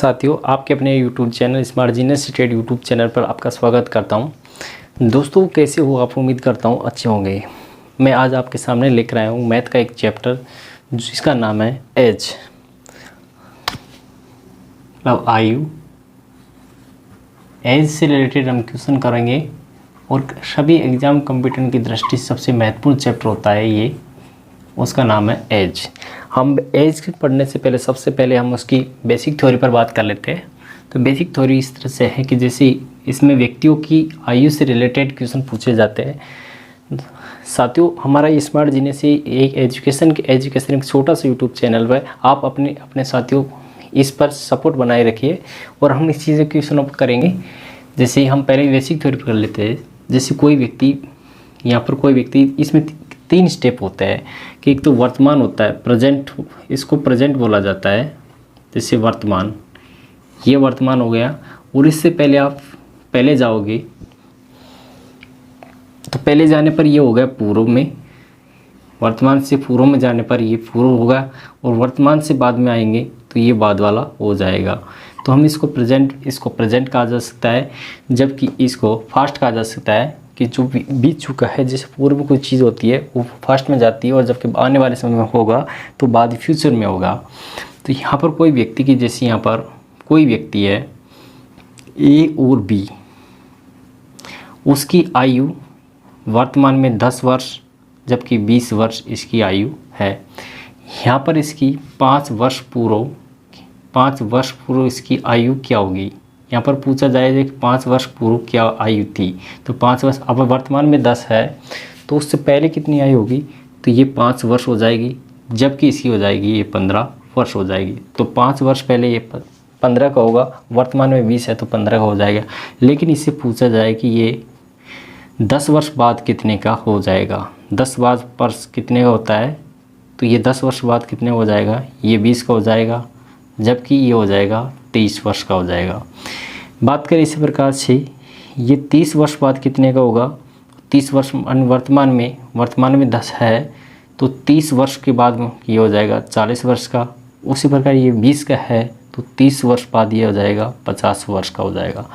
साथियों, आपके अपने YouTube channel smart genius study YouTube channel पर आपका स्वागत करता हूं। दोस्तों, कैसे हो आप? उम्मीद करता हूं अच्छे होंगे। मैं आज आपके सामने लेकर आया हूं मैथ का एक चैप्टर जिसका नाम है एज, मतलब आयु। एज से रिलेटेड हम क्वेश्चन करेंगे और सभी एग्जाम कंप्यूटर की दृष्टि से सबसे महत्वपूर्ण चैप्टर होता है ये, उसका नाम है एज। हम एज पढ़ने से पहले सबसे पहले हम उसकी बेसिक थ्योरी पर बात कर लेते हैं। तो बेसिक थ्योरी इस तरह से है कि जैसे इसमें व्यक्तियों की आयु से रिलेटेड क्वेश्चन पूछे जाते हैं। साथियों, हमारा स्मार्ट जीनियस से एक एजुकेशन एक छोटा सा यूट्यूब चैनल है। आप अपने साथियों इस पर सपोर्ट बनाए रखिए और हम इस चीज़ के क्वेश्चन करेंगे। जैसे हम पहले बेसिक थ्योरी पर कर लेते हैं। जैसे कोई व्यक्ति, यहाँ पर कोई व्यक्ति, इसमें 3 स्टेप होते हैं कि एक तो वर्तमान होता है, प्रेजेंट, इसको प्रेजेंट बोला जाता है। जैसे वर्तमान, ये वर्तमान हो गया। और इससे पहले आप पहले जाओगे तो पहले जाने पर ये हो गया पूर्व में, वर्तमान से पूर्व में जाने पर ये पूर्व होगा, और वर्तमान से बाद में आएंगे तो ये बाद वाला हो जाएगा। तो हम इसको प्रेजेंट कहा जा सकता है, जबकि इसको फास्ट कहा जा सकता है कि जो बीत चुका है। जैसे पूर्व में कोई चीज़ होती है वो फास्ट में जाती है, और जबकि आने वाले समय में होगा तो बाद फ्यूचर में होगा। तो यहाँ पर कोई व्यक्ति की, जैसे यहाँ पर कोई व्यक्ति है ए और बी, उसकी आयु वर्तमान में 10 वर्ष जबकि 20 वर्ष इसकी आयु है। यहाँ पर इसकी 5 वर्ष पूर्व इसकी आयु क्या होगी? यहाँ पर पूछा जाएगा कि 5 वर्ष पूर्व क्या आयु थी। तो 5 वर्ष, अब वर्तमान में 10 है तो उससे पहले कितनी आयु होगी? तो ये 5 वर्ष हो जाएगी, जबकि इसकी हो जाएगी ये 15 वर्ष हो जाएगी। तो 5 वर्ष पहले ये 15 का होगा, वर्तमान में 20 है तो 15 का हो जाएगा। लेकिन इससे पूछा जाए कि ये 10 वर्ष बाद कितने का हो जाएगा? 10 वर्ष कितने का होता है? तो ये 10 वर्ष बाद कितने हो जाएगा? ये 20 का हो जाएगा, जबकि ये हो जाएगा 23 वर्ष का हो जाएगा। बात करें इसी प्रकार से, ये 30 वर्ष बाद कितने का होगा? 30 वर्ष वर्तमान में 10 है तो 30 वर्ष के बाद ये हो जाएगा 40 वर्ष का। उसी प्रकार ये 20 का है तो 30 वर्ष बाद ये हो जाएगा 50 वर्ष का हो जाएगा।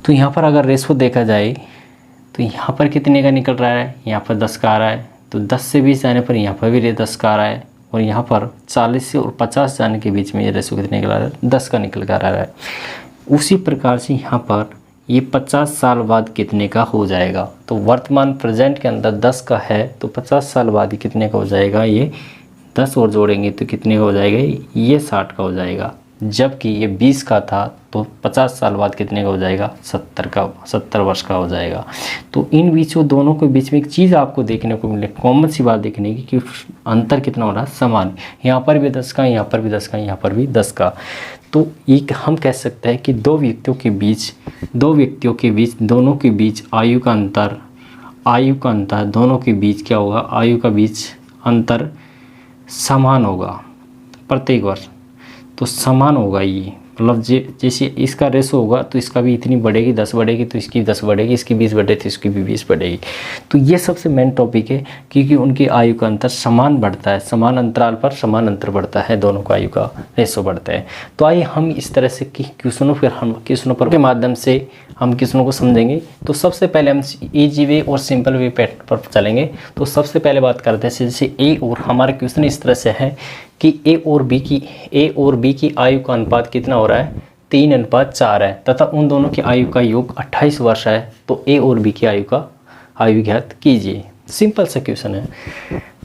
तो यहाँ पर अगर रेशो देखा जाए तो यहाँ पर कितने का निकल रहा है? यहाँ पर 10 का आ रहा है। तो 10 से 20 जाने पर यहाँ पर भी 10 का आ रहा है, और यहाँ पर 40 से और 50 जाने के बीच में ये रेशो कितने निकल रहा है? 10 का निकल कर आ रहा है। उसी प्रकार से यहाँ पर ये 50 साल बाद कितने का हो जाएगा? तो वर्तमान प्रेजेंट के अंदर 10 का है तो 50 साल बाद ही कितने का हो जाएगा? ये 10 और जोड़ेंगे तो कितने का हो जाएगा? ये 60 का हो जाएगा। जबकि ये 20 का था तो 50 साल बाद कितने का हो जाएगा? 70 वर्ष का हो जाएगा। तो इन बीचों दोनों के बीच में एक चीज़ आपको देखने को मिले, कॉमन सी बात देखने की, कि अंतर कितना हो रहा है? समान। यहाँ पर भी 10 का, यहाँ पर भी 10 का, यहाँ पर भी 10 का। तो एक हम कह सकते हैं कि दो व्यक्तियों के बीच दोनों के बीच आयु का अंतर दोनों के बीच क्या होगा? आयु का बीच अंतर समान होगा प्रत्येक वर्ष। तो समान होगा ये, मतलब जैसे इसका रेशो होगा तो इसका भी इतनी बढ़ेगी, 10 बढ़ेगी तो इसकी 10 बढ़ेगी, इसकी 20 बढ़े तो इसकी भी 20 बढ़ेगी। तो ये सबसे मेन टॉपिक है, क्योंकि उनकी आयु का अंतर समान बढ़ता है, समान अंतराल पर समान अंतर बढ़ता है, दोनों का आयु का रेशो बढ़ता है। तो आइए हम इस तरह से क्वेश्चनों पर के माध्यम से हम क्वेश्चनों को समझेंगे। तो सबसे पहले हम ईजी वे और सिंपल वे पर चलेंगे। तो सबसे पहले बात करते हैं, जैसे ए और हमारा क्वेश्चन इस तरह से है कि ए और बी की आयु का अनुपात कितना हो रहा है? 3:4 है, तथा उन दोनों की आयु का योग 28 वर्ष है। तो ए और बी की आयु ज्ञात कीजिए। सिंपल सा क्वेश्चन है।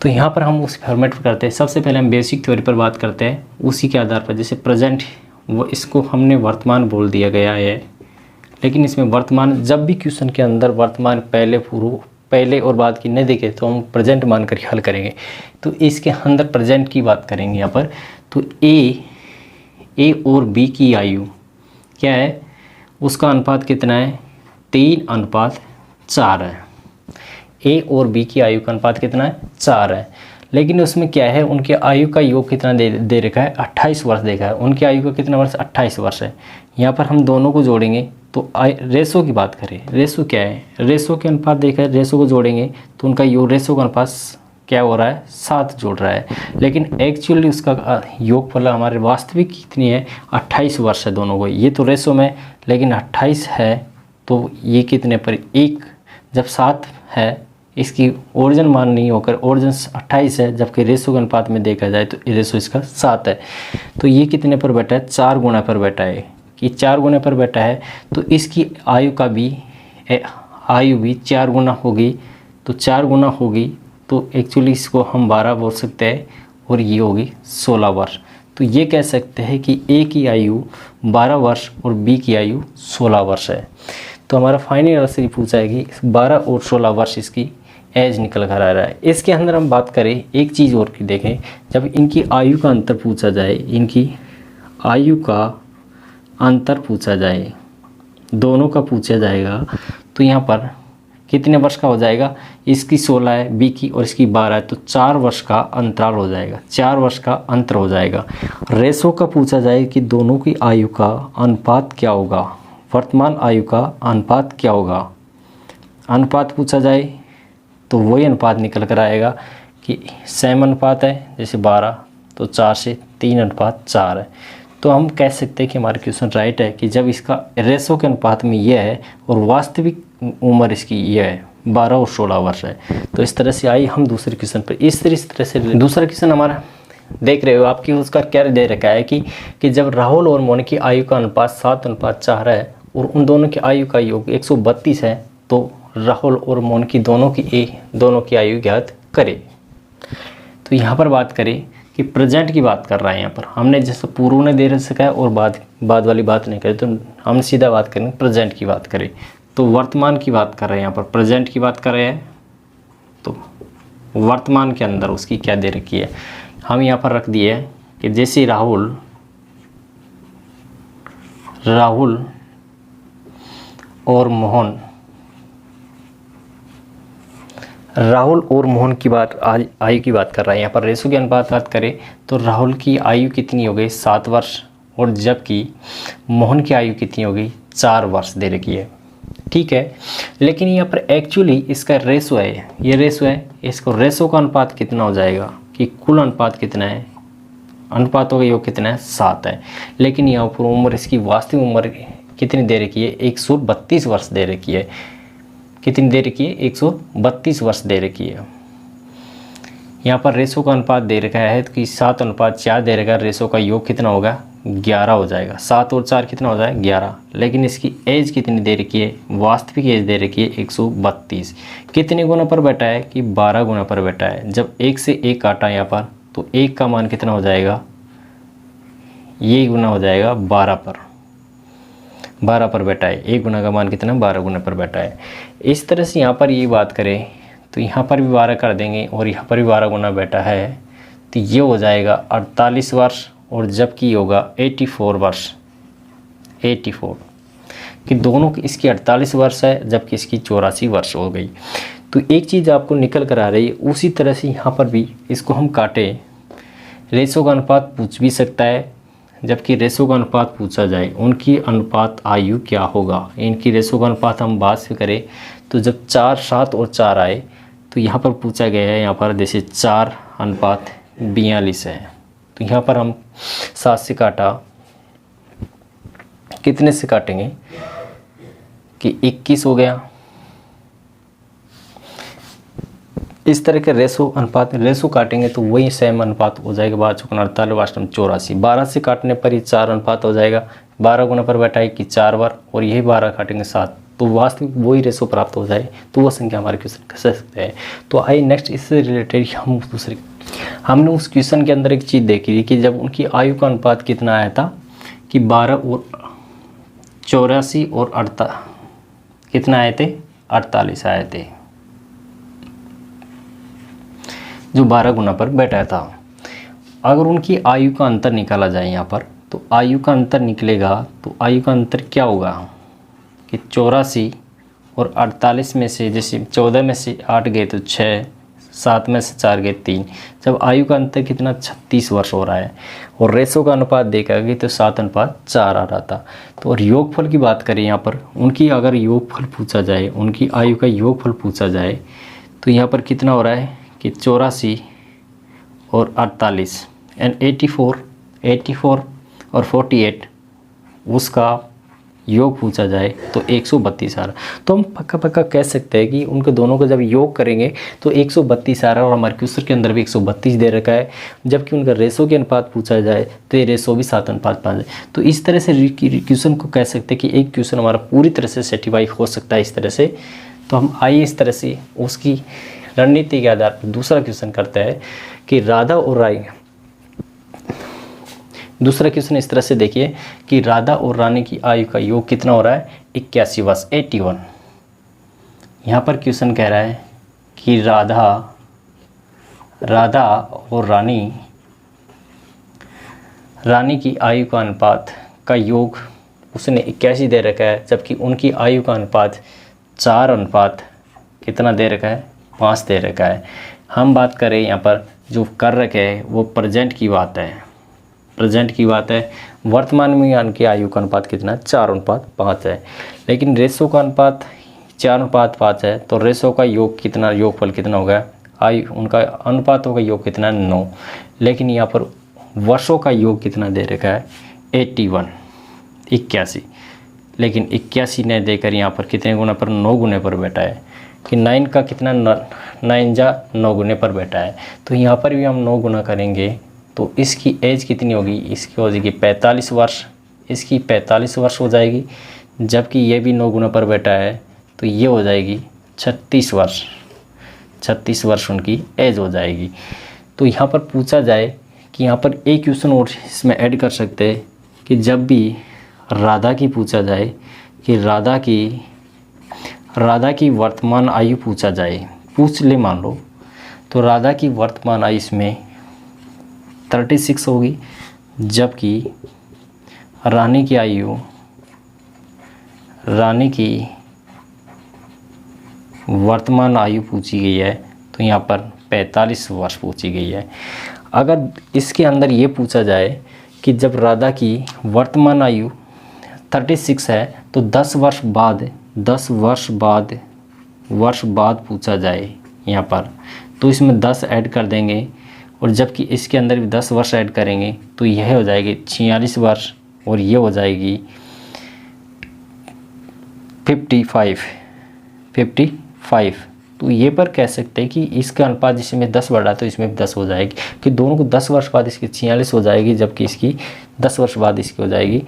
तो यहाँ पर हम उस फॉर्मेट पर करते हैं। सबसे पहले हम बेसिक थ्योरी पर बात करते हैं, उसी के आधार पर। जैसे प्रेजेंट, वो इसको हमने वर्तमान बोल दिया गया है, लेकिन इसमें वर्तमान, जब भी क्वेश्चन के अंदर वर्तमान पहले और बाद की नहीं देखे तो हम प्रेजेंट मानकर हल करेंगे। तो इसके अंदर प्रेजेंट की बात करेंगे यहाँ पर। तो ए और बी की आयु क्या है? उसका अनुपात कितना है? 3:4 है। ए और बी की आयु का अनुपात कितना है? 4 है। लेकिन उसमें क्या है? उनके आयु का योग कितना दे रखा है? 28 वर्ष देखा है। उनकी आयु का कितना वर्ष? 28 वर्ष है। यहाँ पर हम दोनों को जोड़ेंगे तो रेशो की बात करें, रेशो क्या है? रेशो के अनुपात देखा है, रेशो को जोड़ेंगे तो उनका योग, रेशो का अनुपात क्या हो रहा है, 7 जोड़ रहा है, लेकिन एक्चुअली उसका योगफल हमारे वास्तविक कितनी है, 28 वर्ष है दोनों को। ये तो रेशो में, लेकिन 28 है तो ये कितने पर 1, जब 7 है इसकी ओरिजिन मान नहीं होकर ओरिजिन 28 है, जबकि रेशो के अनुपात में देखा जाए तो रेशो इसका 7 है। तो ये कितने पर बैठा है, 4 गुना पर बैठा है, कि 4 गुना पर बैठा है तो इसकी आयु भी 4 गुना होगी। तो 4 गुना होगी तो एक्चुअली इसको हम 12 बोल सकते हैं और ये होगी 16 वर्ष। तो ये कह सकते हैं कि ए की आयु 12 वर्ष और बी की आयु 16 वर्ष है। तो हमारा फाइनल आंसर ये पूछा है कि 12 और 16 वर्ष इसकी एज निकल कर आ रहा है। इसके अंदर हम बात करें एक चीज़ और की देखें, जब इनकी आयु का अंतर पूछा जाए, इनकी आयु का अंतर पूछा जाए, दोनों का पूछा जाएगा, तो यहाँ पर कितने वर्ष का हो जाएगा, इसकी 16 है बी की और इसकी 12 है, तो 4 वर्ष का अंतराल हो जाएगा, 4 वर्ष का अंतर हो जाएगा। रेशो का पूछा जाए कि दोनों की आयु का अनुपात क्या होगा, वर्तमान आयु का अनुपात क्या होगा, अनुपात पूछा जाए तो वही अनुपात निकल कर आएगा कि सेम अनुपात है, जैसे 12 तो 4 से 3 अनुपात 4 है। तो हम कह सकते हैं कि हमारा क्वेश्चन राइट है कि जब इसका रेशो के अनुपात में ये है और वास्तविक उम्र इसकी ये है 12 और 16 वर्ष है। तो इस तरह से आई हम दूसरे क्वेश्चन पर। इस तरह से दूसरा क्वेश्चन हमारा देख रहे हो आपकी, उसका क्या दे रखा है कि जब राहुल और मोहन की आयु का अनुपात 7:4 है और उन दोनों की आयु का योग 132 है, तो राहुल और मोहन की दोनों की आयु ज्ञात करें। तो यहाँ पर बात करें कि प्रेजेंट की बात कर रहा है। यहाँ पर हमने जैसे पूर्व ने दे रखा है और बाद वाली बात नहीं करें, तो हम सीधा बात करेंगे प्रेजेंट की बात करें। तो वर्तमान की बात कर रहे हैं, यहाँ पर प्रेजेंट की बात कर रहे हैं, तो वर्तमान के अंदर उसकी क्या दे रखी है, हम यहाँ पर रख दिए कि जैसे राहुल और मोहन की बात आयु की बात कर रहा है। यहाँ पर रेशो के अनुपात बात करें तो राहुल की आयु कितनी हो गई, 7 वर्ष, और जबकि मोहन की आयु कितनी हो गई, 4 वर्ष दे रखी है। ठीक है, लेकिन यहाँ पर एक्चुअली इसका रेशो है, ये रेशो है, इसको रेशो का अनुपात कितना हो जाएगा कि कुल अनुपात कितना है, अनुपातों का योग कितना है, 7 है। लेकिन यहाँ पर उम्र, इसकी वास्तविक उम्र कितनी दे रखी है, 132 वर्ष दे रखी है। कितनी दे रखी है, 132 वर्ष दे रखी है। यहाँ पर रेशो का अनुपात दे रखा है कि 7:4 दे रखा है, रेशो का योग कितना होगा, 11 हो जाएगा। 7 और 4 कितना हो जाएगा, 11। लेकिन इसकी एज कितनी दे रखी है, वास्तविक एज दे रखी है 132। कितने गुना पर बैठा है कि 12 गुना पर बैठा है। जब 1 से 1 काटा यहाँ पर तो 1 का मान कितना हो जाएगा, ये गुना हो जाएगा 12 पर बैठा है। 1 गुना का मान कितना, 12 गुना पर बैठा है। इस तरह से यहाँ पर ये बात करें तो यहाँ पर भी 12 कर देंगे और यहाँ पर भी 12 गुना बैठा है, तो ये हो जाएगा 48 वर्ष, और जबकि होगा 84 वर्ष, 84, कि दोनों की इसकी 48 वर्ष है जबकि इसकी 84 वर्ष हो गई। तो एक चीज़ आपको निकल कर आ रही है, उसी तरह से यहाँ पर भी इसको हम काटें, रेशो का अनुपात पूछ भी सकता है, जबकि रेशो का अनुपात पूछा जाए उनकी अनुपात आयु क्या होगा। इनकी रेशो का अनुपात हम बात से करें तो जब 4, 7 और 4 आए तो यहाँ पर पूछा गया है, यहाँ पर जैसे 4:42 है, तो यहाँ पर हम 7 से काटा, कितने से काटेंगे कि 21 हो गया। इस तरह के रेशो काटेंगे तो वही सेम अनुपात हो जाएगा, 12×4 वास्तव में 84। 12 से काटने पर ही 4 अनुपात हो जाएगा, 12 गुना पर बैठा है कि 4 बार, और यही 12 काटेंगे 7, तो वास्तविक वही रेशो प्राप्त हो जाए, तो वो संख्या हमारे क्वेश्चन कह सकते हैं। तो आइए नेक्स्ट इससे रिलेटेड हमने उस क्वेश्चन के अंदर एक चीज़ देखी थी कि जब उनकी आयु का अनुपात कितना आया था कि 12 और 84 और 48 कितना आए थे, 48 आए थे, जो 12 गुना पर बैठा था। अगर उनकी आयु का अंतर निकाला जाए यहाँ पर, तो आयु का अंतर निकलेगा, तो आयु का अंतर क्या होगा कि 84 और 48 में से, जैसे 14 में से 8 गए तो 6, 7 में से 4 गए 3, जब आयु का अंतर कितना 36 वर्ष हो रहा है, और रेशो का अनुपात देखा गया तो 7:4 आ रहा था। तो और योगफल की बात करें यहाँ पर, उनकी अगर योगफल पूछा जाए, उनकी आयु का योगफल पूछा जाए, तो यहाँ पर कितना हो रहा है कि 84 और 48 एंड 84 और 48 उसका योग पूछा जाए तो 132 आ रहा। तो हम पक्का कह सकते हैं कि उनके दोनों को जब योग करेंगे तो 132 आ रहा है और हमारे क्वेश्चन के अंदर भी 132 दे रखा है। जबकि उनका रेशो के अनुपात पूछा जाए तो ये रेशो भी 7:5 है। तो इस तरह से क्वेश्चन को कह सकते हैं कि एक क्वेश्चन हमारा पूरी तरह से सेटिस्फाई हो सकता है इस तरह से। तो हम आइए इस तरह से उसकी रणनीति के आधार पर दूसरा क्वेश्चन करते हैं कि राधा और रानी। दूसरा क्वेश्चन इस तरह से देखिए कि राधा और रानी की आयु का योग कितना हो रहा है, 81 वर्ष 81। यहाँ पर क्वेश्चन कह रहा है कि राधा और रानी की आयु का अनुपात का योग उसने 81 दे रखा है, जबकि उनकी आयु का अनुपात 4 कितना दे रखा है, 5 दे रखा है। हम बात करें यहाँ पर जो कर रखे है वो प्रेजेंट की बात है, वर्तमान में उनकी आयु का अनुपात कितना है, 4:5 है। लेकिन रेशो का अनुपात 4:5 है, तो रेशो का योग कितना, योगफल कितना होगा, आयु उनका अनुपातों का योग कितना है, 9। लेकिन यहाँ पर वर्षों का योग कितना दे रखा है, 81। लेकिन 81 ने देकर यहाँ पर कितने गुना पर, 9 गुने पर बैठा है कि 9 का कितना, 9 जा 9 गुने पर बैठा है। तो यहाँ पर भी हम 9 गुना करेंगे तो इसकी एज कितनी होगी, इसकी हो जाएगी 45 वर्ष, इसकी 45 वर्ष हो जाएगी। जबकि ये भी 9 गुना पर बैठा है तो ये हो जाएगी 36 वर्ष उनकी एज हो जाएगी। तो यहाँ पर पूछा जाए कि यहाँ पर एक क्वेश्चन और इसमें ऐड कर सकते हैं कि जब भी राधा की पूछा जाए कि राधा की वर्तमान आयु पूछा जाए, पूछ ले मान लो, तो राधा की वर्तमान आयु इसमें 36 होगी, जबकि रानी की वर्तमान आयु पूछी गई है तो यहाँ पर 45 वर्ष पूछी गई है। अगर इसके अंदर ये पूछा जाए कि जब राधा की वर्तमान आयु 36 है तो 10 वर्ष बाद पूछा जाए यहाँ पर, तो इसमें 10 ऐड कर देंगे और जबकि इसके अंदर भी 10 वर्ष ऐड करेंगे तो यह हो जाएगी 46 वर्ष और ये हो जाएगी 55। तो ये पर कह सकते हैं कि इसका अनुपात जिसमें 10 बढ़ा तो इसमें 10 हो जाएगी कि दोनों को 10 वर्ष बाद इसकी 46 हो जाएगी, जबकि इसकी 10 वर्ष बाद इसकी हो जाएगी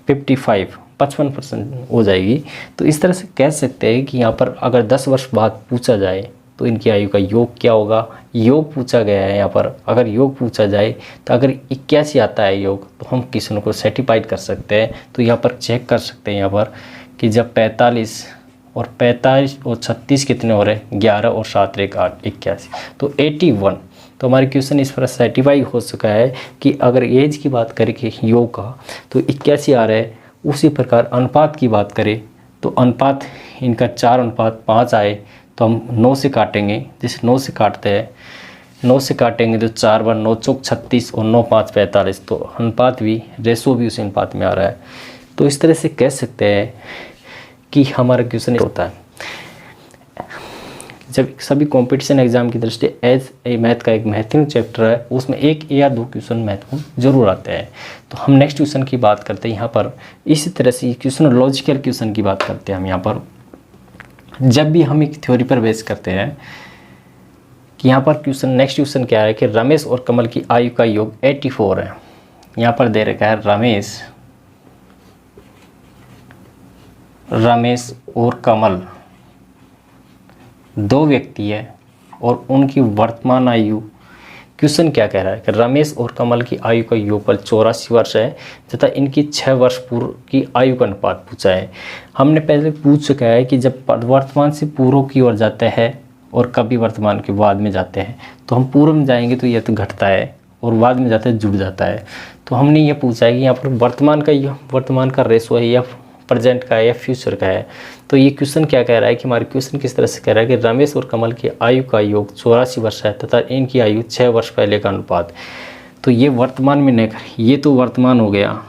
55% हो जाएगी। तो इस तरह से कह सकते हैं कि यहाँ पर अगर 10 वर्ष बाद पूछा जाए तो इनकी आयु का योग क्या होगा, योग पूछा गया है यहाँ पर। अगर योग पूछा जाए तो अगर 81 आता है योग तो हम क्वेश्चन को सेटिस्फाइड कर सकते हैं। तो यहाँ पर चेक कर सकते हैं यहाँ पर कि जब 45 और 36 कितने हो रहे हैं, 11 और 7 1 8 81, तो 81। तो हमारे क्वेश्चन इस पर सेटिस्फाई हो चुका है कि अगर एज की बात करें कि योग का तो 81 आ रहा है। उसी प्रकार अनुपात की बात करें तो अनुपात इनका 4:5 आए तो हम 9 से काटेंगे, जिस 9 से काटते हैं 9 से काटेंगे तो 4 बार 9 चौक 36 और 9 5 45, तो अनुपात भी रेशो भी उसी अनुपात में आ रहा है। तो इस तरह से कह सकते हैं कि हमारा क्वेश्चन होता है जब सभी कंपटीशन एग्जाम की दृष्टि एज ए मैथ का एक महत्वपूर्ण चैप्टर है, उसमें 1 या 2 क्वेश्चन महत्वपूर्ण जरूर आते हैं। तो हम नेक्स्ट क्वेश्चन की बात करते हैं यहाँ पर। इसी तरह से क्वेश्चन लॉजिकल क्वेश्चन की बात करते हैं हम यहाँ पर। जब भी हम एक थ्योरी पर बेस करते हैं कि यहाँ पर क्वेश्चन नेक्स्ट क्वेश्चन क्या है कि रमेश और कमल की आयु का योग 84 है। यहाँ पर दे रखा है रमेश और कमल 2 व्यक्ति है और उनकी वर्तमान आयु, क्वेश्चन क्या कह रहा है कि रमेश और कमल की आयु का योगफल 84 वर्ष है तथा इनकी 6 वर्ष पूर्व की आयु का अनुपात पूछा है। हमने पहले पूछ चुका है कि जब वर्तमान से पूर्व की ओर जाते हैं और कभी वर्तमान के बाद में जाते हैं तो हम पूर्व में जाएंगे तो यह तो घटता है और बाद में जाते हैं जुड़ जाता है। तो हमने ये पूछा है कि यहाँ पर वर्तमान का रेशो है या प्रेजेंट का है या फ्यूचर का है। तो ये क्वेश्चन क्या कह रहा है कि हमारे क्वेश्चन किस तरह से कह रहा है कि रमेश और कमल की आयु का योग 84 वर्ष है तथा इनकी आयु 6 वर्ष पहले का अनुपात। तो ये वर्तमान में नहीं, ये तो वर्तमान हो गया,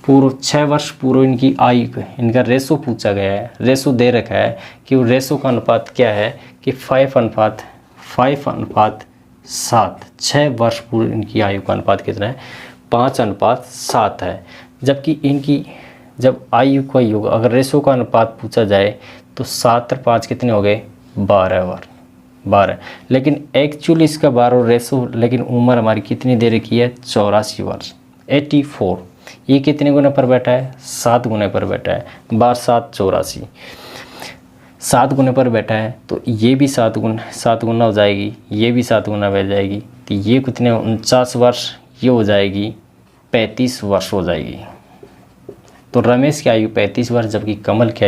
पूर्व 6 वर्ष पूर्व इनकी आयु, इनका रेशो पूछा गया है, रेशो दे रखा है कि वो रेशो का अनुपात क्या है कि 5:7। 6 वर्ष पूर्व इनकी आयु का अनुपात कितना है, 5:7 है। जबकि इनकी जब आयु का योग अगर रेशो का अनुपात पूछा जाए तो 7 और 5 कितने हो गए, 12। लेकिन एक्चुअली इसका 12 रेशो, लेकिन उम्र हमारी कितनी दे रखी है, 84 वर्ष, 84। ये कितने गुना पर बैठा है, 7 गुने पर बैठा है, 12×7 84, 7 गुने पर बैठा है। तो ये भी 7 गुना हो जाएगी, ये भी 7 गुना हो जाएगी। तो ये कितने 49 वर्ष, ये हो जाएगी 35 वर्ष हो जाएगी। तो रमेश की आयु 35 वर्ष, जबकि कमल की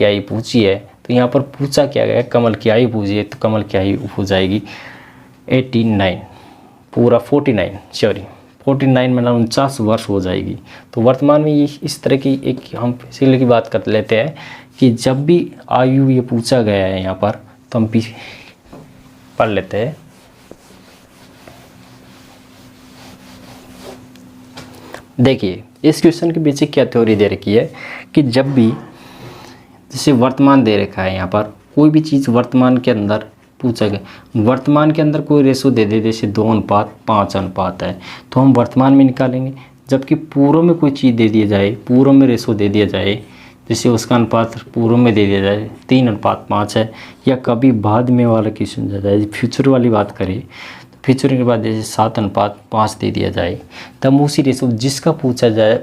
आयु पूछी है। तो यहाँ पर पूछा क्या गया, कमल की आयु पूछी है, तो कमल की आयु हो जाएगी 89, पूरा 49 में 49 वर्ष हो जाएगी। तो वर्तमान में ये इस तरह की एक हम इसीलिए की बात कर लेते हैं कि जब भी आयु ये पूछा गया है यहाँ पर, तो हम पढ़ लेते हैं। देखिए इस क्वेश्चन के पीछे क्या थ्योरी दे रखी है कि जब भी जैसे वर्तमान दे रखा है यहाँ पर, कोई भी चीज़ वर्तमान के अंदर पूछा गया, वर्तमान के अंदर कोई रेशो दे दे, जैसे 2:5 अनुपात है तो हम वर्तमान में निकालेंगे। जबकि पूर्व में कोई चीज़ दे दिया जाए, पूर्व में रेशो दे दिया जाए, जैसे उसका अनुपात पूर्व में दे दिया जाए 3:5 है, या कभी बाद में वाला क्वेश्चन दे जाए, फ्यूचर वाली बात करें, फ्यूचर के बाद जैसे 7:5 दे दिया जाए, तब उसी रेशो जिसका पूछा जाए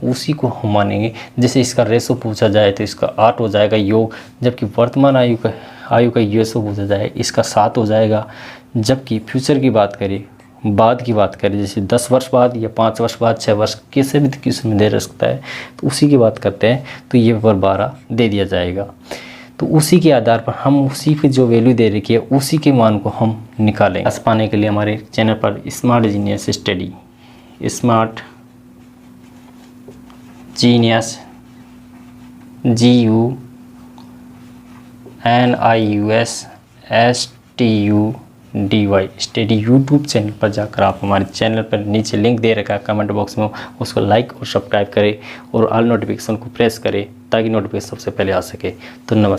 उसी को हम मानेंगे। जैसे इसका रेशो पूछा जाए तो इसका 8 हो जाएगा योग, जबकि वर्तमान आयु का रेशो पूछा जाए इसका 7 हो जाएगा। जबकि फ्यूचर की बात करें, बाद की बात करें, जैसे 10 वर्ष बाद या 5 वर्ष बाद, 6 वर्ष, किसी भी किस्म में दे सकता है, तो उसी की बात करते हैं, तो ये पर 12 दे दिया जाएगा। तो उसी के आधार पर हम उसी पे जो वैल्यू दे रखी है उसी के मान को हम निकालेंगे। बस पाने के लिए हमारे चैनल पर smart genius study, smart genius GUNIUSSTUDY study YouTube channel पर जाकर आप हमारे चैनल पर नीचे लिंक दे रखा है कमेंट बॉक्स में, उसको लाइक और सब्सक्राइब करें और ऑल नोटिफिकेशन को प्रेस करें ताकि नोटिफिकेशन सबसे पहले आ सके। तो नमस्कार।